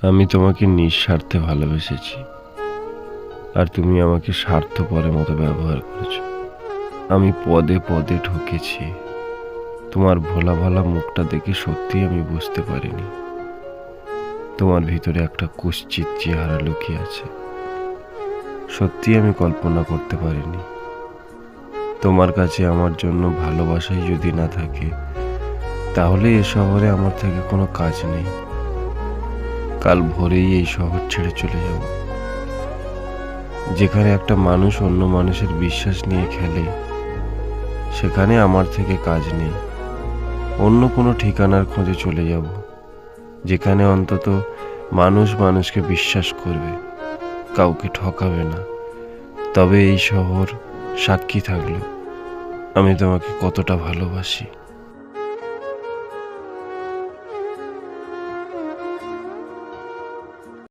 আমি তোমাকে নিঃস্বার্থে ভালোবেসেছি, আর তুমি আমাকে স্বার্থপরের মতো ব্যবহার করেছো। আমি পদে পদে ঠকেছি। তোমার ভোলা ভালা মুখটা দেখে সত্যি আমি বুঝতে পারিনি তোমার ভিতরে একটা কুৎসিত চেহারা লুকিয়ে আছে। সত্যি আমি কল্পনা করতে পারিনি তোমার কাছে আমার জন্য ভালোবাসাই যদি না থাকে, তাহলে এ শহরে আমার থেকে কোনো কাজ নেই। কাল ভোরেই এই শহর ছেড়ে চলে যাব, যেখানে একটা মানুষ অন্য মানুষের বিশ্বাস নিয়ে খেলে। সেখানে আমার থেকে কাজ নেই। অন্য কোনো ঠিকানার খোঁজে চলে যাব, যেখানে অন্তত মানুষ মানুষকে বিশ্বাস করবে, কাউকে ঠকাবে না। তবে এই শহর সাক্ষী থাকলো আমি তোমাকে কতটা ভালোবাসি।